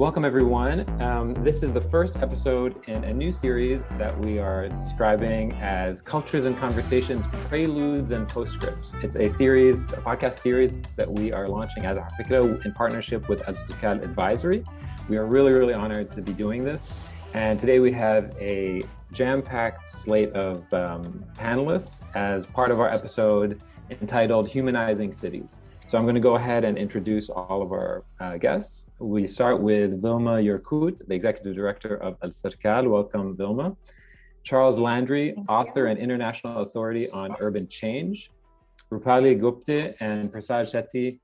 Welcome, everyone. This is the first episode in a new series that we are describing as Cultures and Conversations, Preludes and Postscripts. It's a podcast series that we are launching as afikra in partnership with Alserkal Advisory. We are really, really honored to be doing this. And today we have a jam-packed slate of panelists as part of our episode entitled Humanizing Cities. So I'm going to go ahead and introduce all of our guests. We start with Vilma Jurkute, the Executive Director of Alserkal. Welcome, Vilma. Charles Landry, author and international authority on urban change. Rupali Gupte and Prasad Shetty,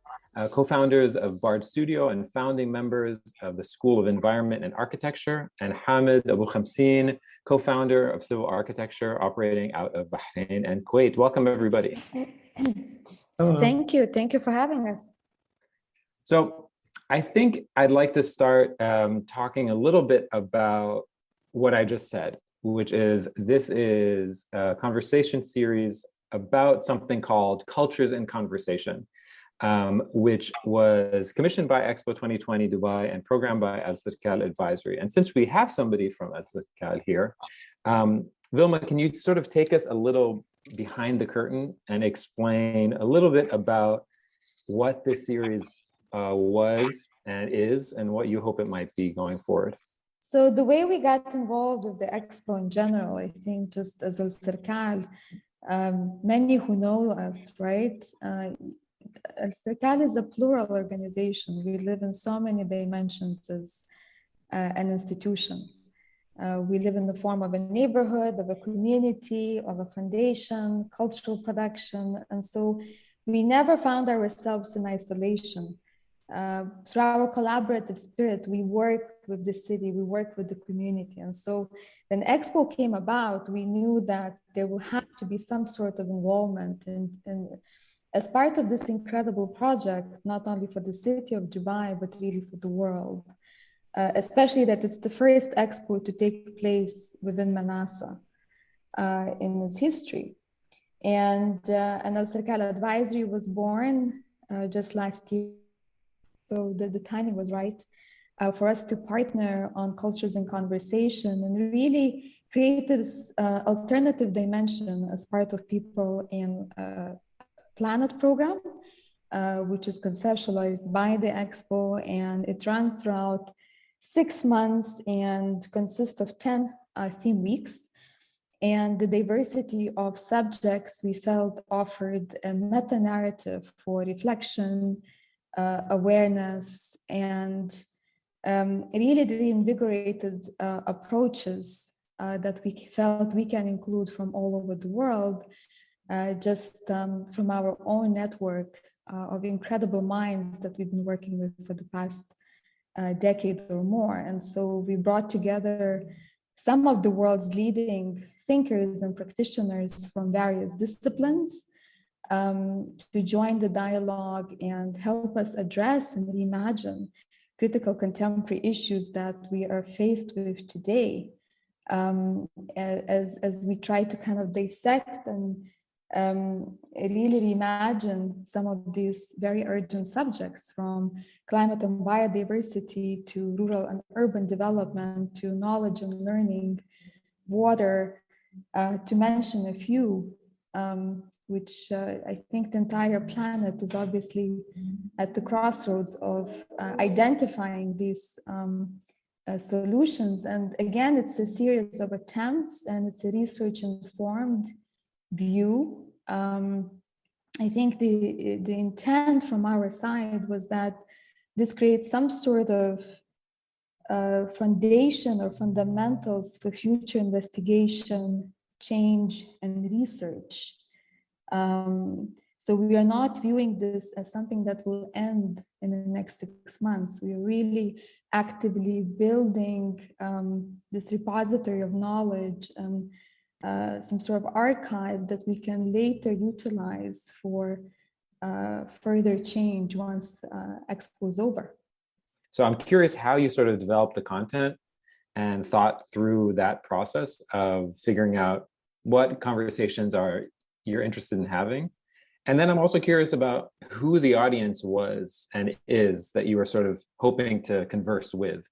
co-founders of Bard Studio and founding members of the School of Environment and Architecture. And Hamed Bukhamseen, co-founder of Civil Architecture, operating out of Bahrain and Kuwait. Welcome, everybody. Thank you. Thank you for having us. So I think I'd like to start talking a little bit about what I just said, which is this is a conversation series about something called Cultures in Conversation, which was commissioned by Expo 2020 Dubai and programmed by Alserkal Advisory. And since we have somebody from Alserkal here, Vilma, can you sort of take us a little behind the curtain and explain a little bit about what this series was and is and what you hope it might be going forward? So the way we got involved with the Expo in general, I think just as Alserkal, many who know us, right? Alserkal is a plural organization. We live in so many dimensions as an institution. We live in the form of a neighborhood, of a community, of a foundation, cultural production. And so we never found ourselves in isolation. Through our collaborative spirit, we work with the city, we work with the community. And so when Expo came about, we knew that there will have to be some sort of involvement. And as part of this incredible project, not only for the city of Dubai, but really for the world. Especially that it's the first Expo to take place within Manasa in its history. And Alserkal Advisory was born just last year. So the timing was right for us to partner on Cultures in Conversation and really create this alternative dimension as part of People in Planet program, which is conceptualized by the Expo, and it runs throughout 6 months and consists of 10 theme weeks. And the diversity of subjects we felt offered a meta-narrative for reflection, awareness, and really reinvigorated approaches that we felt we can include from all over the world, just from our own network of incredible minds that we've been working with for the past decade or more. And so we brought together some of the world's leading thinkers and practitioners from various disciplines to join the dialogue and help us address and reimagine critical contemporary issues that we are faced with today, as we try to kind of dissect and really reimagine some of these very urgent subjects, from climate and biodiversity to rural and urban development to knowledge and learning, water, to mention a few, which I think the entire planet is obviously at the crossroads of identifying these solutions. And again, it's a series of attempts and it's a research-informed view. I think the intent from our side was that this creates some sort of foundation or fundamentals for future investigation, change, and research. So we are not viewing this as something that will end in the next 6 months. We are really actively building this repository of knowledge and some sort of archive that we can later utilize for further change once Expo is over. So I'm curious how you sort of developed the content and thought through that process of figuring out what conversations you're interested in having, And then I'm also curious about who the audience was and is that you were sort of hoping to converse with.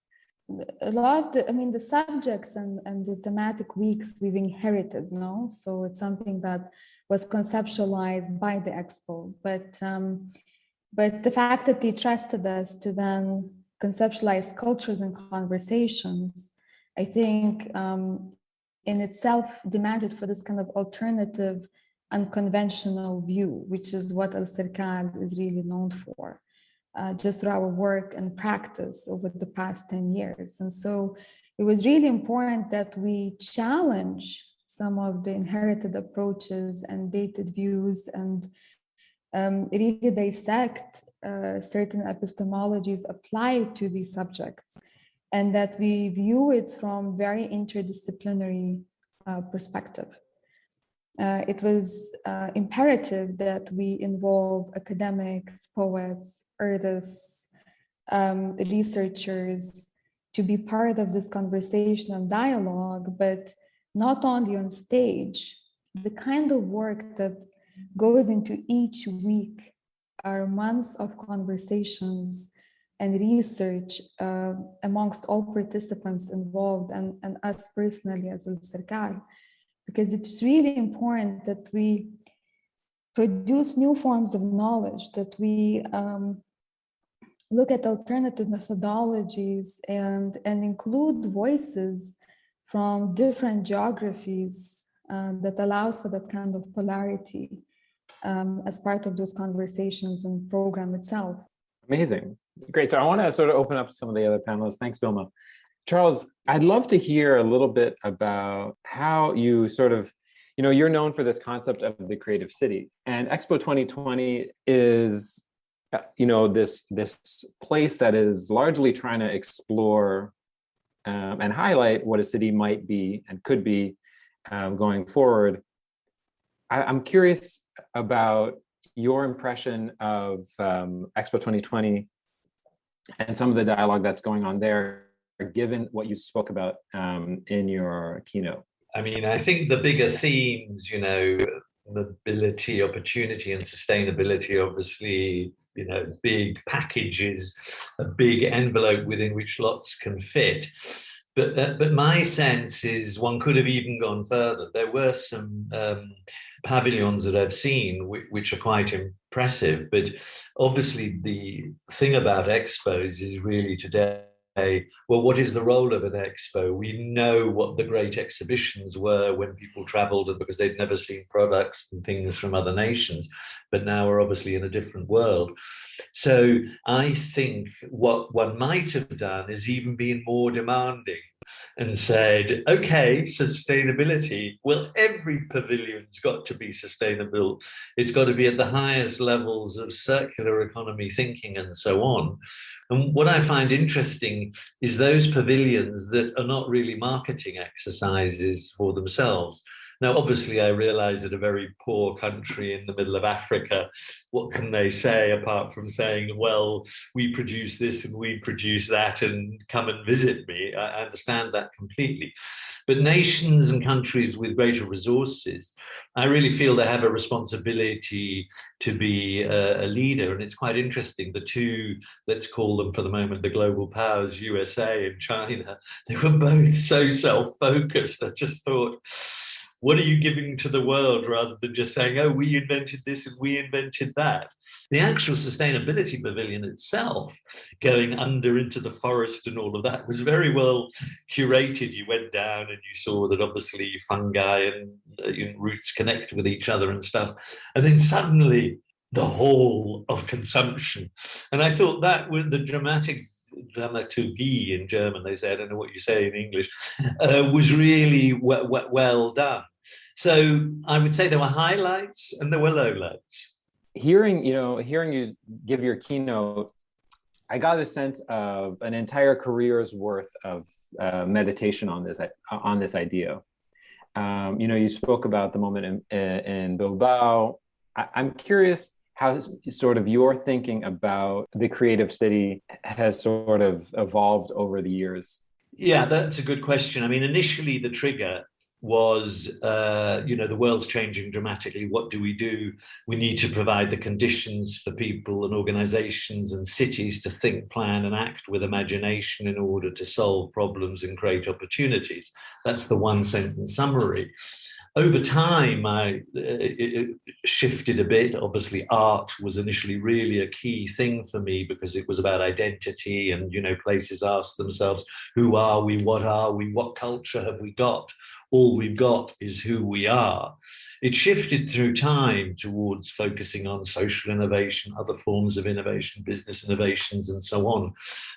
A lot, I mean, the subjects and the thematic weeks we've inherited, no? So it's something that was conceptualized by the Expo. But the fact that they trusted us to then conceptualize cultures and conversations, I think in itself demanded for this kind of alternative, unconventional view, which is what Alserkal is really known for, just through our work and practice over the past 10 years. And so it was really important that we challenge some of the inherited approaches and dated views and really dissect certain epistemologies applied to these subjects, and that we view it from very interdisciplinary perspective. It was imperative that we involve academics, poets, artists, researchers to be part of this conversation and dialogue, but not only on stage. The kind of work that goes into each week are months of conversations and research amongst all participants involved and us personally as Alserkal, because it's really important that we produce new forms of knowledge, that we look at alternative methodologies and include voices from different geographies that allows for that kind of polarity as part of those conversations and program itself. Amazing. Great. So I want to sort of open up some of the other panelists. Thanks, Vilma. Charles, I'd love to hear a little bit about how you sort of, you're known for this concept of the creative city, and Expo 2020 is, this place that is largely trying to explore and highlight what a city might be and could be going forward. I'm curious about your impression of Expo 2020 and some of the dialogue that's going on there, given what you spoke about in your keynote. I mean, I think the bigger themes, mobility, opportunity, and sustainability, obviously, big packages, a big envelope within which lots can fit. But my sense is one could have even gone further. There were some pavilions that I've seen which are quite impressive, but obviously the thing about expos is really today, well, what is the role of an expo? We know what the great exhibitions were when people traveled because they'd never seen products and things from other nations, but now we're obviously in a different world. So I think what one might have done is even been more demanding and said, okay, sustainability, well, every pavilion's got to be sustainable. It's got to be at the highest levels of circular economy thinking and so on. And what I find interesting is those pavilions that are not really marketing exercises for themselves. Now, obviously, I realize that a very poor country in the middle of Africa, what can they say apart from saying, well, we produce this and we produce that and come and visit me? I understand that completely. But nations and countries with greater resources, I really feel they have a responsibility to be a leader. And it's quite interesting. The two, let's call them for the moment, the global powers, USA and China, they were both so self-focused. I just thought, what are you giving to the world rather than just saying, oh, we invented this and we invented that? The actual sustainability pavilion itself, going under into the forest and all of that, was very well curated. You went down and you saw that obviously fungi and roots connect with each other and stuff. And then suddenly the whole of consumption. And I thought that was the dramaturgie in German, they say, I don't know what you say in English, was really well done. So I would say there were highlights and there were lowlights. Hearing you give your keynote, I got a sense of an entire career's worth of meditation on this idea. You spoke about the moment in Bilbao. I'm curious how sort of your thinking about the creative city has sort of evolved over the years. Yeah, that's a good question. I mean, initially the trigger was, the world's changing dramatically. What do? We need to provide the conditions for people and organizations and cities to think, plan, and act with imagination in order to solve problems and create opportunities. That's the one sentence summary. Over time, it shifted a bit. Obviously, art was initially really a key thing for me because it was about identity, and places ask themselves, who are we, what culture have we got? All we've got is who we are. It shifted through time towards focusing on social innovation, other forms of innovation, business innovations, and so on.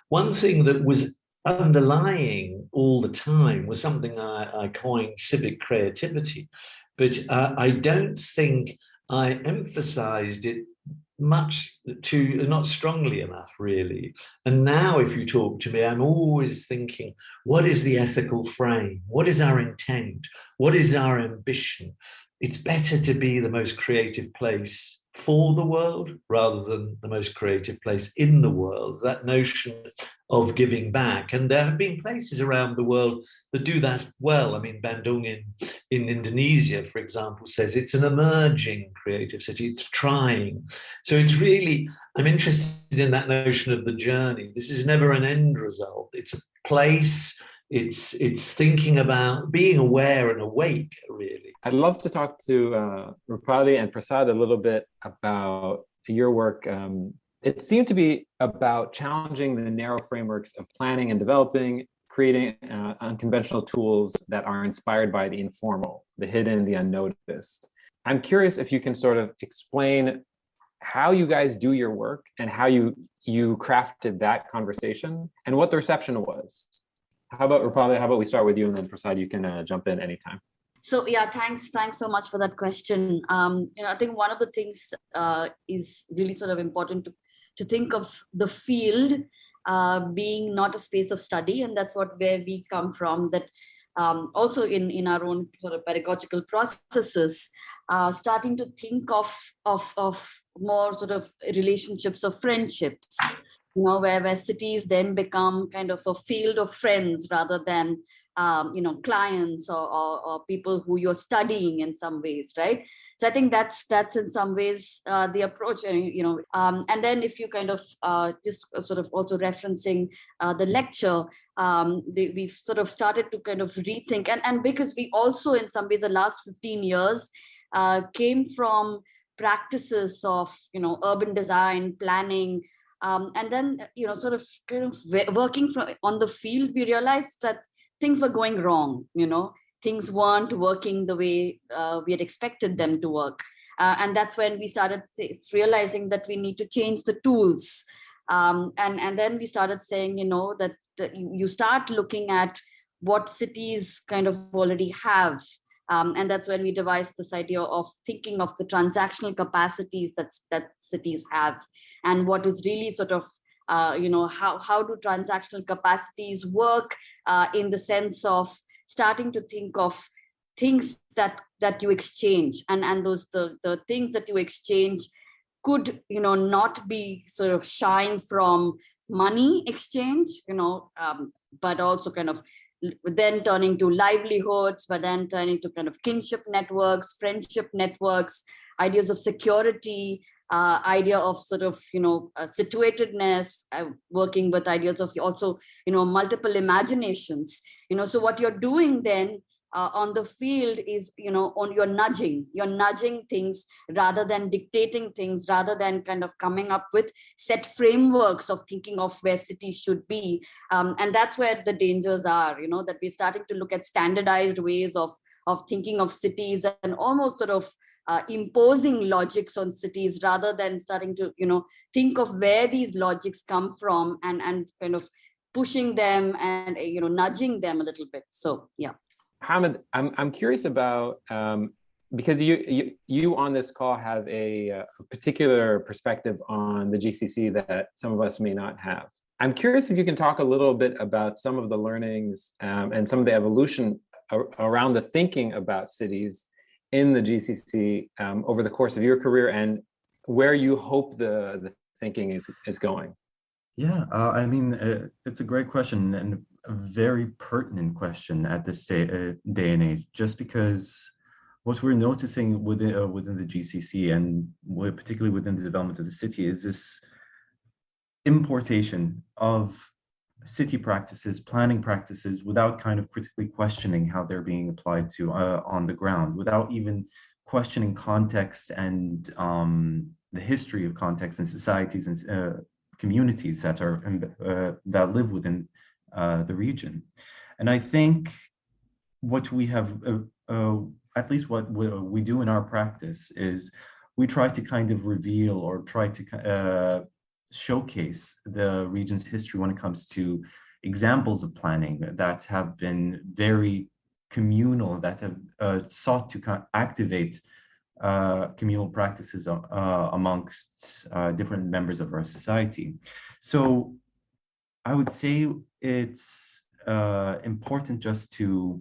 One thing that was underlying all the time was something I coined civic creativity, but I don't think I emphasized it much, not strongly enough, really. And now if you talk to me, I'm always thinking, what is the ethical frame? What is our intent? What is our ambition? It's better to be the most creative place for the world rather than the most creative place in the world. That notion of giving back. And there have been places around the world that do that well. I mean, Bandung in Indonesia, for example, says it's an emerging creative city. It's trying. So it's really, I'm interested in that notion of the journey. This is never an end result. It's a place. It's thinking about being aware and awake, really. I'd love to talk to Rupali and Prasad a little bit about your work. It seemed to be about challenging the narrow frameworks of planning and developing, creating unconventional tools that are inspired by the informal, the hidden, the unnoticed. I'm curious if you can sort of explain how you guys do your work and how you crafted that conversation and what the reception was. How about Rupali? How about we start with you, and then Prasad, you can jump in anytime. So yeah, thanks so much for that question. I think one of the things is really sort of important to think of the field being not a space of study, and that's where we come from. That also in our own sort of pedagogical processes, starting to think of more sort of relationships of friendships. Where cities then become kind of a field of friends rather than clients or people who you're studying in some ways, right? So I think that's in some ways the approach, and then if you kind of just sort of also referencing the lecture, we've sort of started to kind of rethink, and because we also in some ways the last 15 years came from practices of urban design, planning. And then, sort of kind of working on the field, we realized that things were going wrong, things weren't working the way we had expected them to work. And that's when we started realizing that we need to change the tools. And then we started saying, that you start looking at what cities kind of already have. And that's when we devised this idea of thinking of the transactional capacities that cities have, and what is really sort of, how do transactional capacities work in the sense of starting to think of things that you exchange, and those the things that you exchange could not be sort of shying from money exchange, but also kind of then turning to livelihoods, but then turning to kind of kinship networks, friendship networks, ideas of security, idea of sort of, situatedness, working with ideas of also, multiple imaginations, so what you're doing then on the field is, you're nudging things rather than dictating things, rather than kind of coming up with set frameworks of thinking of where cities should be. And that's where the dangers are, that we're starting to look at standardized ways of thinking of cities and almost sort of imposing logics on cities rather than starting to, think of where these logics come from and kind of pushing them and, nudging them a little bit. So, yeah. Hamed, I'm curious about, because you on this call have a particular perspective on the GCC that some of us may not have. I'm curious if you can talk a little bit about some of the learnings and some of the evolution around the thinking about cities in the GCC over the course of your career, and where you hope the thinking is going. Yeah, I mean, it's a great question. And a very pertinent question at this day and age, just because what we're noticing within the GCC and particularly within the development of the city is this importation of city practices, planning practices, without kind of critically questioning how they're being applied to on the ground, without even questioning context and the history of context and societies and communities that are that live within the region. And I think what we have, at least what we do in our practice, is we try to kind of reveal or try to showcase the region's history when it comes to examples of planning that have been very communal, that have sought to activate communal practices amongst different members of our society. So I would say it's important just to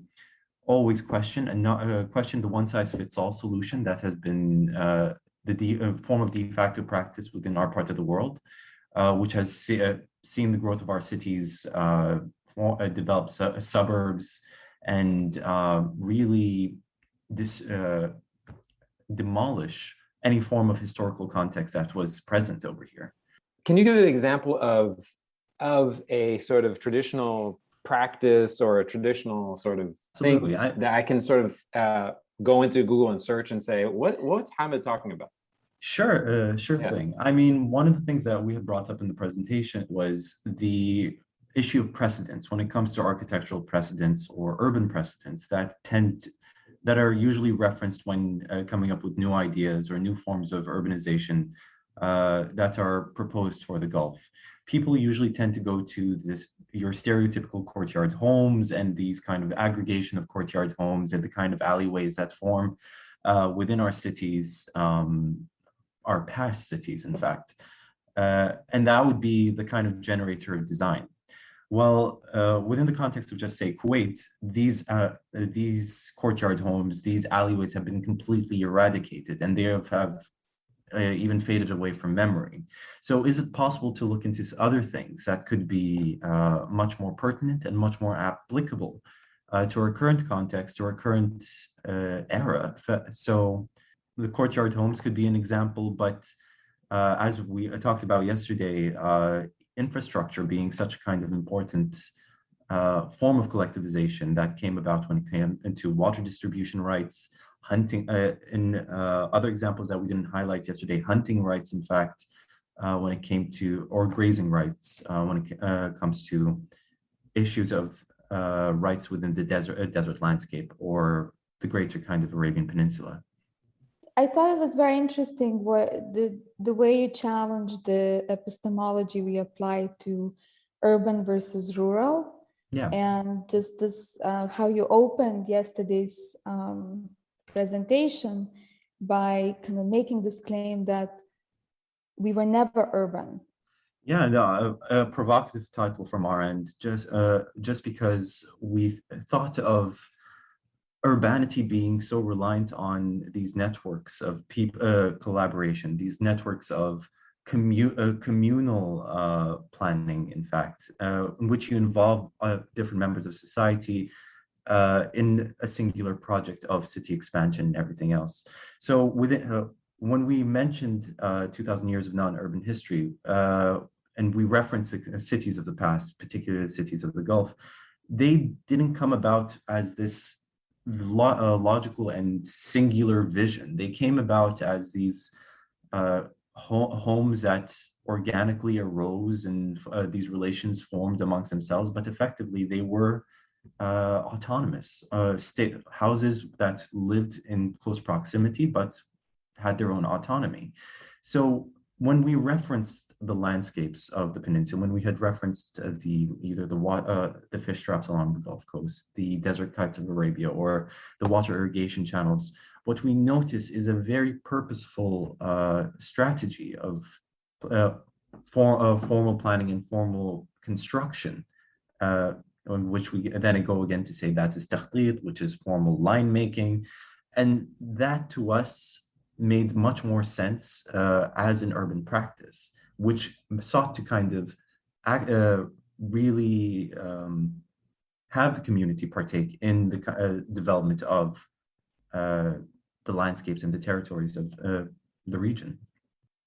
always question and not question the one-size-fits-all solution that has been the form of de facto practice within our part of the world, which has seen the growth of our cities, develop suburbs, and really demolish any form of historical context that was present over here. Can you give an example of a sort of traditional practice or a traditional sort of thing that I can sort of go into Google and search and say, what's Hamed talking about? Sure thing. I mean, one of the things that we had brought up in the presentation was the issue of precedents when it comes to architectural precedents or urban precedents that are usually referenced when coming up with new ideas or new forms of urbanization that are proposed for the Gulf. People usually tend to go to your stereotypical courtyard homes and these kind of aggregation of courtyard homes and the kind of alleyways that form within our cities, our past cities, in fact. And that would be the kind of generator of design. Well, within the context of just say Kuwait, these courtyard homes, these alleyways have been completely eradicated, and they have even faded away from memory. So is it possible to look into other things that could be much more pertinent and much more applicable to our current context, to our current era? So the courtyard homes could be an example, but as we talked about yesterday, infrastructure being such a kind of important form of collectivization that came about when it came into water distribution rights, hunting, in other examples that we didn't highlight yesterday, hunting rights, in fact, when it came to, or grazing rights, when it comes to issues of rights within the desert landscape or the greater kind of Arabian Peninsula. I thought it was very interesting the way you challenged the epistemology we apply to urban versus rural. Yeah. And just this, how you opened yesterday's presentation by kind of making this claim that we were never urban. Yeah, no, a provocative title from our end, just because we thought of urbanity being so reliant on these networks of collaboration, these networks of communal planning, in fact, in which you involve different members of society in a singular project of city expansion and everything else. So when we mentioned 2,000 years of non-urban history, and we referenced the cities of the past, particularly the cities of the Gulf, they didn't come about as this logical and singular vision. They came about as these homes that organically arose and these relations formed amongst themselves, but effectively they were autonomous state houses that lived in close proximity but had their own autonomy. So when we referenced the landscapes of the peninsula, when we had referenced either the fish traps along the Gulf Coast, the desert kites of Arabia, or the water irrigation channels, what we notice is a very purposeful strategy of formal planning and formal construction, on which we then go again to say that is takhlit, which is formal line making, and that to us made much more sense as an urban practice, which sought to kind of really have the community partake in the development of the landscapes and the territories of the region.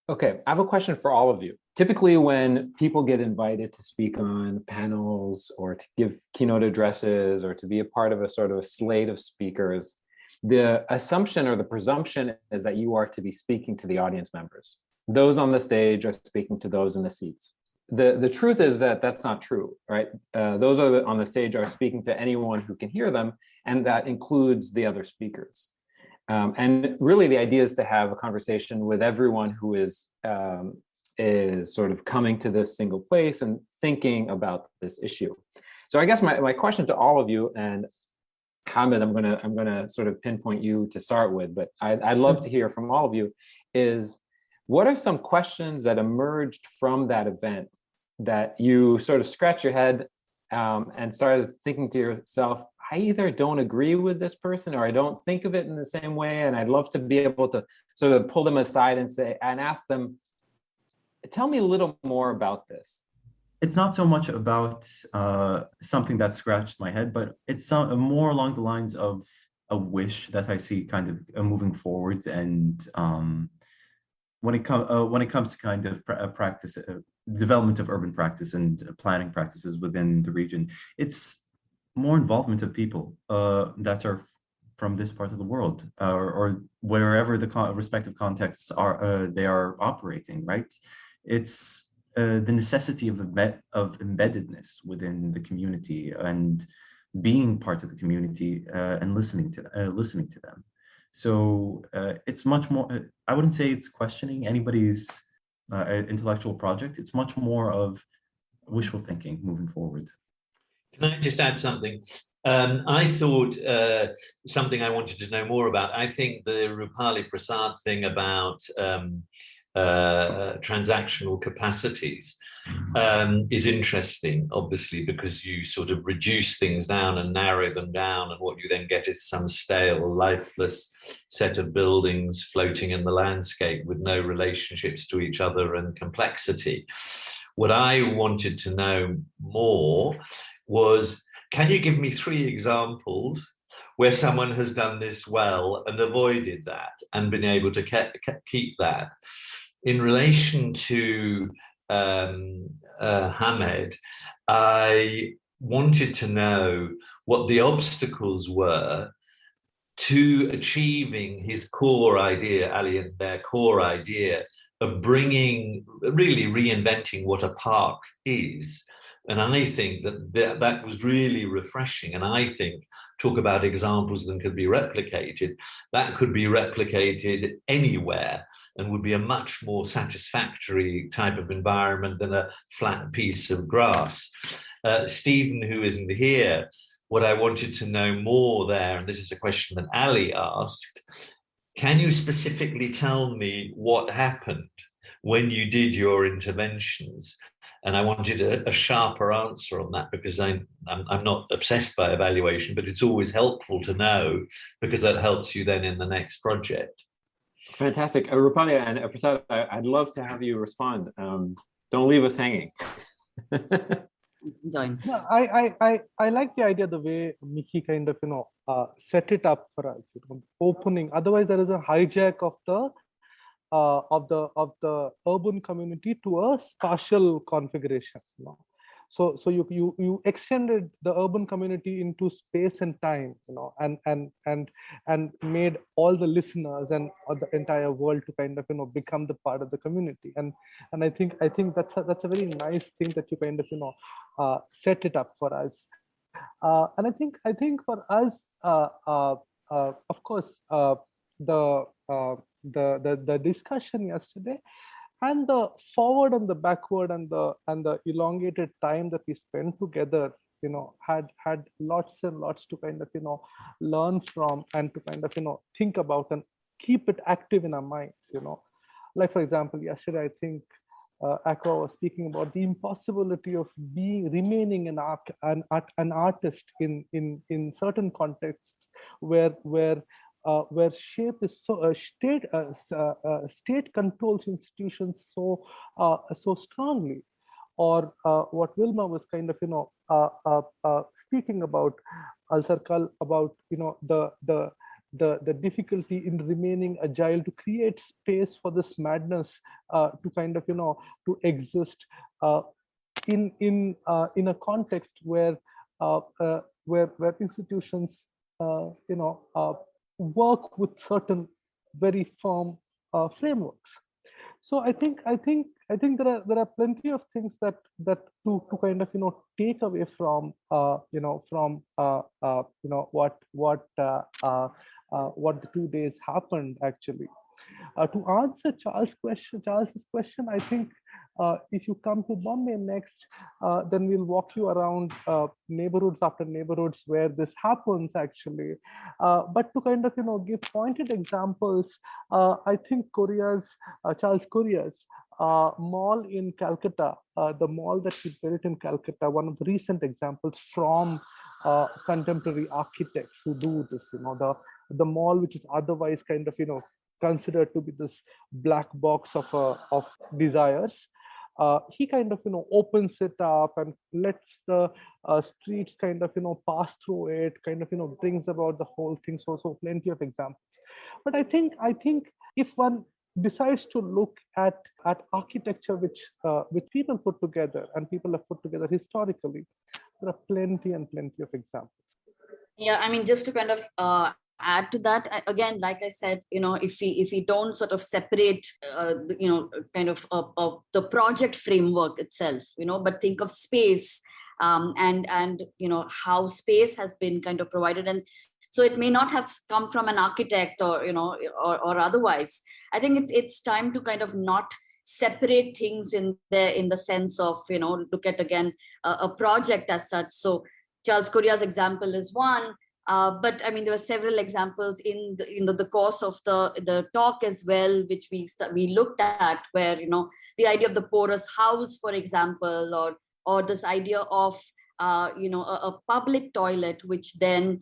Okay, I have a question for all of you. Typically, when people get invited to speak on panels or to give keynote addresses or to be a part of a sort of a slate of speakers, the assumption or the presumption is that you are to be speaking to the audience members. Those on the stage are speaking to those in the seats. The truth is that that's not true, right? Those on the stage are speaking to anyone who can hear them, and that includes the other speakers. And really, the idea is to have a conversation with everyone who is sort of coming to this single place and thinking about this issue. So I guess my question to all of you, and Hamed, I'm gonna sort of pinpoint you to start with, but I'd love to hear from all of you, is what are some questions that emerged from that event that you sort of scratch your head and started thinking to yourself, I either don't agree with this person or I don't think of it in the same way, and I'd love to be able to sort of pull them aside and say and ask them, tell me a little more about this. It's not so much about something that scratched my head, but it's more along the lines of a wish that I see kind of moving forward. And when it comes to kind of practice, development of urban practice and planning practices within the region, it's more involvement of people that are from this part of the world or wherever the respective contexts are they are operating, right? It's the necessity of embeddedness within the community and being part of the community and listening to them. So it's much more, I wouldn't say it's questioning anybody's intellectual project. It's much more of wishful thinking moving forward. Can I just add something? I thought something I wanted to know more about. I think the Rupali Prasad thing about transactional capacities is interesting, obviously, because you sort of reduce things down and narrow them down, and what you then get is some stale, lifeless set of buildings floating in the landscape with no relationships to each other and complexity. What I wanted to know more was, can you give me 3 examples where someone has done this well and avoided that and been able to keep that? In relation to Hamed, I wanted to know what the obstacles were to achieving his core idea, Ali and their core idea of really reinventing what a park is. And I think that was really refreshing. And I think, talk about examples that could be replicated, that could be replicated anywhere and would be a much more satisfactory type of environment than a flat piece of grass. Stephen, who isn't here, what I wanted to know more there, and this is a question that Ali asked, can you specifically tell me what happened when you did your interventions? And I wanted a sharper answer on that, because I'm not obsessed by evaluation, but it's always helpful to know, because that helps you then in the next project. Fantastic. Rupali and Prasad, I'd love to have you respond. Don't leave us hanging. Join. No, I like the idea, the way Miki kind of set it up for us, opening. Otherwise, there is a hijack of the urban community to a spatial configuration. So you extended the urban community into space and time, and made all the listeners and the entire world to kind of become the part of the community. And I think that's a very nice thing that you kind of set it up for us. And I think for us, of course, the discussion yesterday, and the forward and the backward and the elongated time that we spent together, had lots and lots to kind of learn from, and to kind of think about and keep it active in our minds. Like, for example, yesterday I think Aqua was speaking about the impossibility of remaining an artist in certain contexts where shape is so state controls institutions so strongly, or what Vilma was kind of, speaking about, Alserkal, about, the difficulty in remaining agile to create space for this madness to kind of, to exist in a context where institutions, work with certain very firm frameworks. So I think there are plenty of things that to kind of take away from what the 2 days happened actually. To answer Charles's question, I think if you come to Bombay next, then we'll walk you around neighborhoods after neighborhoods where this happens actually. But to kind of give pointed examples, I think Charles Korea's mall in Calcutta, the mall that he built in Calcutta, one of the recent examples from contemporary architects who do this. The mall, which is otherwise kind of considered to be this black box of desires, he kind of opens it up and lets the streets kind of pass through it, kind of brings about the whole thing. So plenty of examples. But I think if one decides to look at architecture which people put together and people have put together historically, there are plenty and plenty of examples. Yeah, I mean, just to kind of add to that, again, like I said, if we don't sort of separate kind of the project framework itself, but think of space and how space has been kind of provided, and so it may not have come from an architect or or otherwise. I think it's time to kind of not separate things in the sense of look at again a project as such. So Charles Korea's example is one. But I mean, there were several examples in the course of the talk as well, which we looked at, where the idea of the porous house, for example, or this idea of a public toilet, which then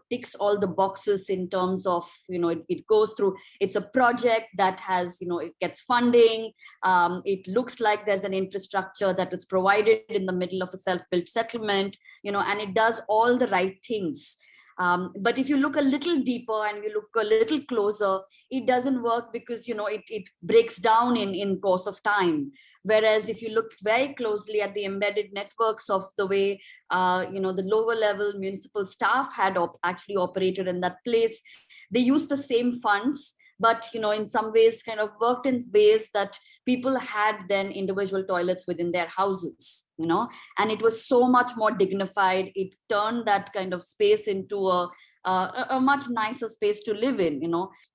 ticks all the boxes in terms of it goes through. It's a project that has it gets funding. It looks like there's an infrastructure that is provided in the middle of a self-built settlement, and it does all the right things. But if you look a little deeper and you look a little closer, it doesn't work because it breaks down in course of time. Whereas if you look very closely at the embedded networks of the way the lower level municipal staff had actually operated in that place, they used the same funds, but in some ways kind of worked in ways that people had then individual toilets within their houses, and it was so much more dignified. It turned that kind of space into a much nicer space to live in,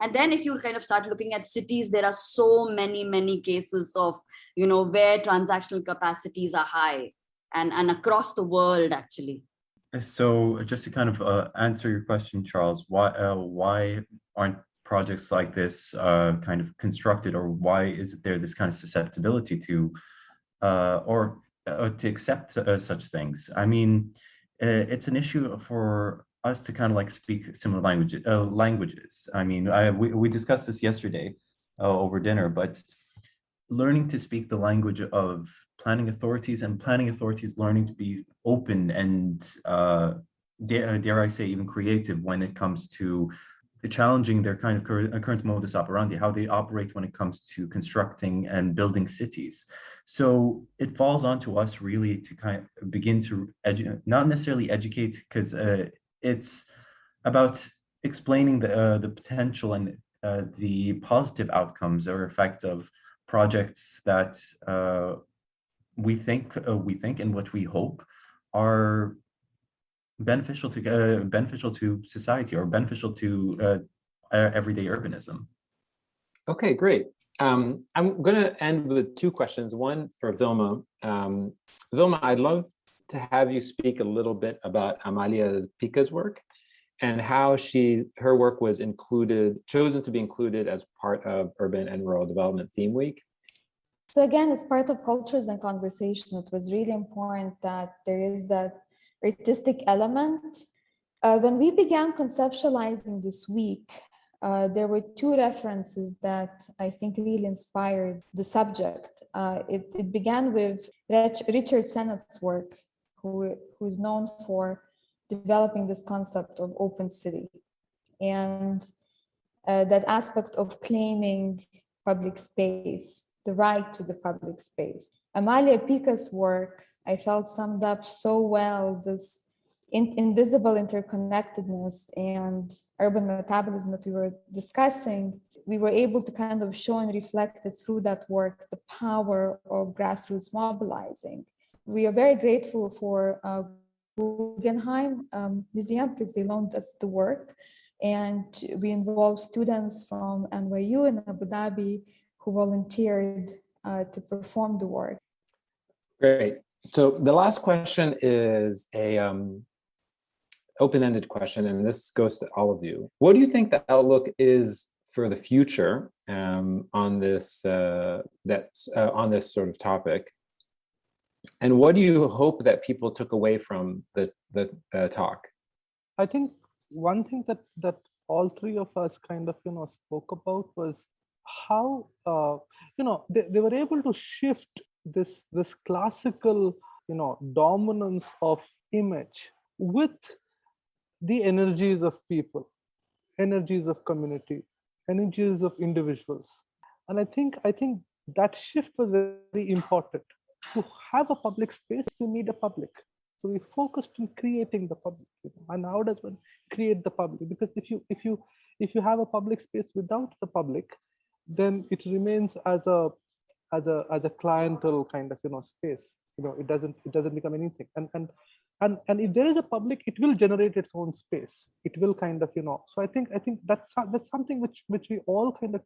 and then if you kind of start looking at cities, there are so many cases of where transactional capacities are high and across the world actually. So just to kind of answer your question, Charles, why aren't projects like this kind of constructed, or why is there this kind of susceptibility to or to accept such things? I mean, it's an issue for us to kind of like speak similar languages. I mean, we discussed this yesterday over dinner, but learning to speak the language of planning authorities, and planning authorities learning to be open and dare I say even creative when it comes to challenging their kind of current modus operandi, how they operate when it comes to constructing and building cities. So it falls onto us really to kind of begin to not necessarily educate, because it's about explaining the potential and the positive outcomes or effects of projects that we think and what we hope are beneficial to society, or beneficial to everyday urbanism. Okay, great. I'm going to end with two questions. One for Vilma. Vilma, I'd love to have you speak a little bit about Amalia Pica's work and how her work was chosen to be included as part of Urban and Rural Development Theme Week. So again, as part of Cultures and Conversation, it was really important that there is that artistic element. When we began conceptualizing this week, there were two references that I think really inspired the subject. It began with Richard Sennett's work, who's known for developing this concept of open city and that aspect of claiming public space, the right to the public space. Amalia Pica's work, I felt, summed up so well this invisible interconnectedness and urban metabolism that we were discussing. We were able to kind of show and reflect it through that work, the power of grassroots mobilizing. We are very grateful for Guggenheim Museum because they loaned us the work. And we involved students from NYU and Abu Dhabi who volunteered to perform the work. Great. So the last question is a open-ended question, and this goes to all of you. What do you think the outlook is for the future on this on this sort of topic? And what do you hope that people took away from the talk? I think one thing that all three of us kind of spoke about was how they were able to shift this classical dominance of image with the energies of people, energies of community, energies of individuals. And I think that shift was very important. To have a public space, you need a public. So we focused on creating the public. And how does one create the public? Because if you have a public space without the public, then it remains as a clientele kind of space. It doesn't become anything. And if there is a public, it will generate its own space. It will kind of So I think that's something which we all kind of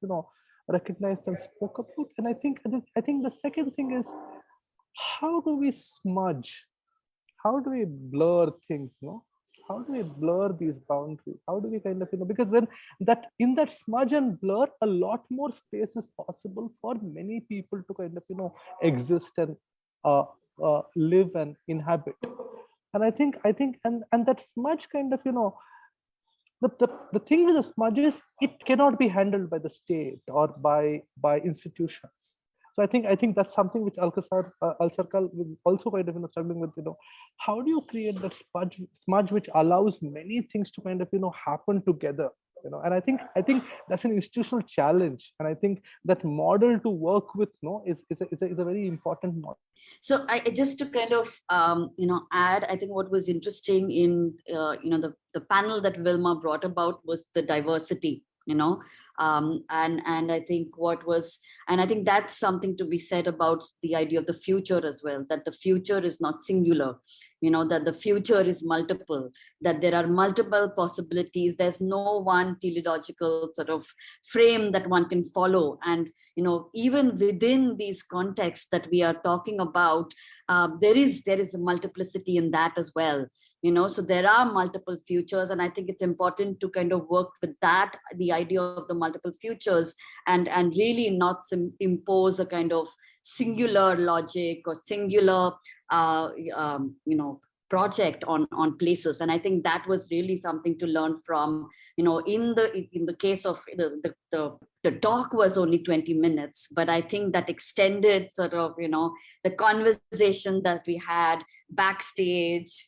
recognized and spoke about. And I think the second thing is, how do we smudge? How do we blur things? How do we blur these boundaries? How do we kind of because then in that smudge and blur, a lot more space is possible for many people to kind of exist and live and inhabit. And I think and that smudge kind of the thing with the smudge is it cannot be handled by the state or by institutions. So I think that's something which Alserkal will also kind of struggling with. How do you create that smudge which allows many things to kind of happen together? And I think that's an institutional challenge. And I think that model to work with is a very important model. So I just to kind of add, I think what was interesting in the panel that Vilma brought about was the diversity. And I think that's something to be said about the idea of the future as well, that the future is not singular, that the future is multiple, that there are multiple possibilities. There's no one teleological sort of frame that one can follow. And, even within these contexts that we are talking about, there is a multiplicity in that as well. So there are multiple futures, and I think it's important to kind of work with that, the idea of the multiple futures, and really not impose a kind of singular logic or singular, project on places. And I think that was really something to learn from, in the case of the talk was only 20 minutes, but I think that extended sort of, the conversation that we had backstage,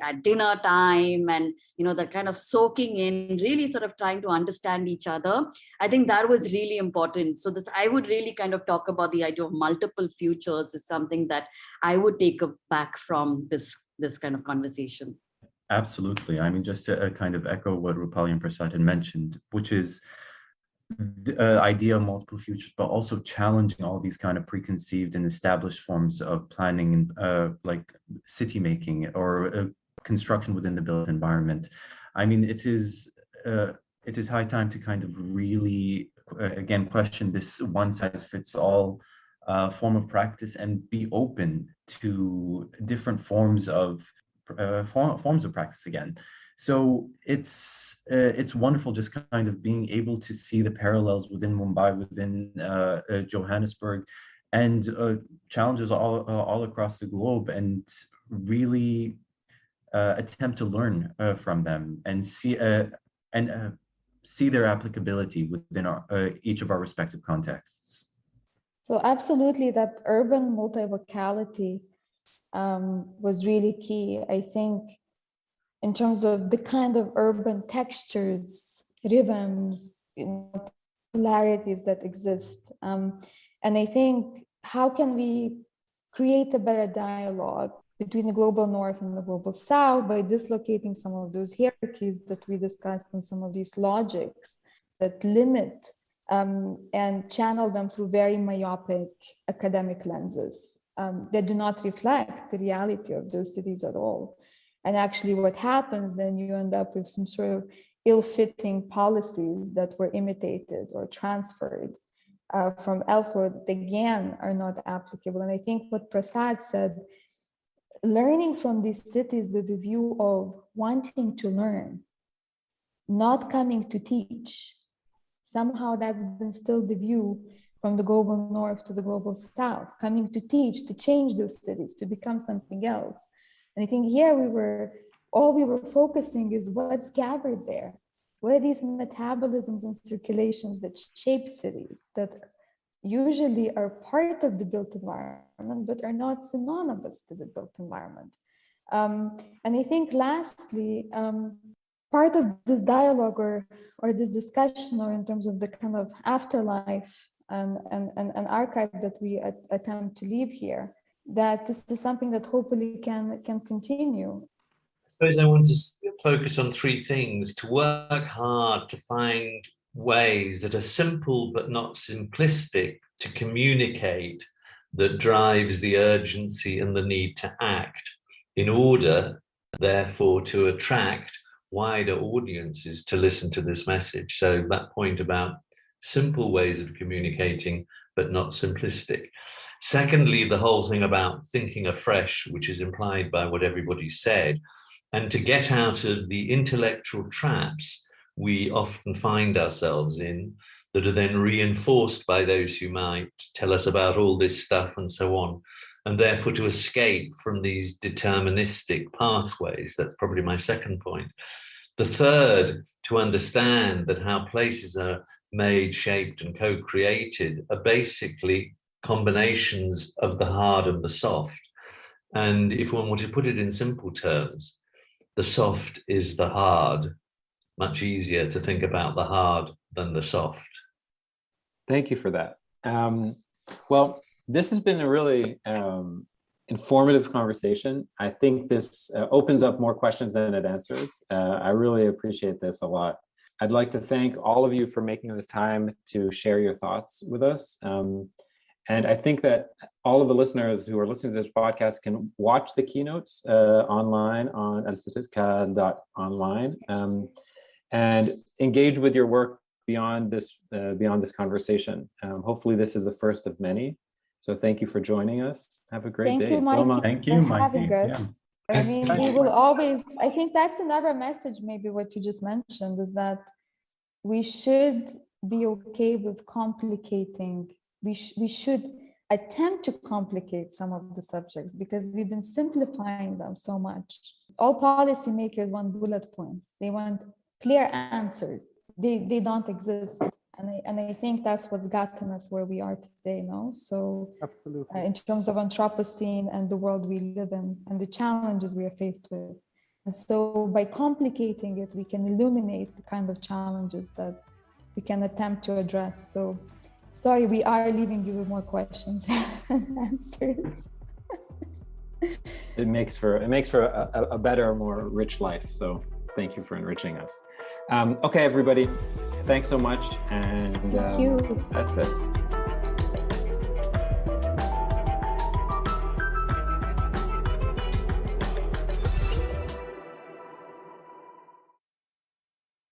at dinner time, and, the kind of soaking in, really sort of trying to understand each other. I think that was really important. So I would really kind of talk about the idea of multiple futures is something that I would take back from this kind of conversation. Absolutely. I mean, just to kind of echo what Rupali and Prasad had mentioned, which is the idea of multiple futures, but also challenging all these kind of preconceived and established forms of planning, like city making or construction within the built environment. I mean, it is high time to kind of really, again, question this one-size-fits-all form of practice and be open to different forms of practice again. So it's wonderful just kind of being able to see the parallels within Mumbai, within Johannesburg, and challenges all across the globe, and really attempt to learn from them and see their applicability within each of our respective contexts. So absolutely, that urban multivocality was really key. I think in terms of the kind of urban textures, rhythms, polarities that exist. And I think, how can we create a better dialogue between the global north and the global south by dislocating some of those hierarchies that we discussed and some of these logics that limit and channel them through very myopic academic lenses that do not reflect the reality of those cities at all. And actually what happens then, you end up with some sort of ill-fitting policies that were imitated or transferred from elsewhere that again are not applicable. And I think what Prasad said, learning from these cities with the view of wanting to learn, not coming to teach. Somehow that's been still the view from the global north to the global south, coming to teach, to change those cities, to become something else. And I think here all we were focusing is what's gathered there. What are these metabolisms and circulations that shape cities, that usually are part of the built environment, but are not synonymous to the built environment. And I think lastly, part of this dialogue or this discussion, or in terms of the kind of afterlife and archive that we attempt to leave here, that this is something that hopefully can continue. I suppose I want to focus on three things: to work hard to find ways that are simple but not simplistic to communicate, that drives the urgency and the need to act, in order, therefore, to attract wider audiences to listen to this message. So that point about simple ways of communicating, but not simplistic. Secondly, the whole thing about thinking afresh, which is implied by what everybody said, and to get out of the intellectual traps we often find ourselves in, that are then reinforced by those who might tell us about all this stuff and so on, and therefore to escape from these deterministic pathways. That's probably my second point. The third, to understand that how places are made, shaped, and co-created are basically combinations of the hard and the soft. And if one were to put it in simple terms, the soft is the hard. Much easier to think about the hard than the soft. Thank you for that. Well, this has been a really informative conversation. I think this opens up more questions than it answers. I really appreciate this a lot. I'd like to thank all of you for making the time to share your thoughts with us. And I think that all of the listeners who are listening to this podcast can watch the keynotes online on alserkal.online and engage with your work beyond this conversation. Hopefully this is the first of many. So thank you for joining us. Have a great day. Thank you, Mike. Thank you, Mike. Yeah. I mean, we will always, I think that's another message, maybe what you just mentioned, is that we should be okay with complicating. We should attempt to complicate some of the subjects because we've been simplifying them so much. All policymakers want bullet points. They want clear answers. They don't exist. And I think that's what's gotten us where we are today, no? So absolutely. In terms of Anthropocene and the world we live in and the challenges we are faced with. And so by complicating it, we can illuminate the kind of challenges that we can attempt to address. So sorry, we are leaving you with more questions and answers. It makes for a better, more rich life. So thank you for enriching us. Okay, everybody. Thanks so much. And thank you. That's it.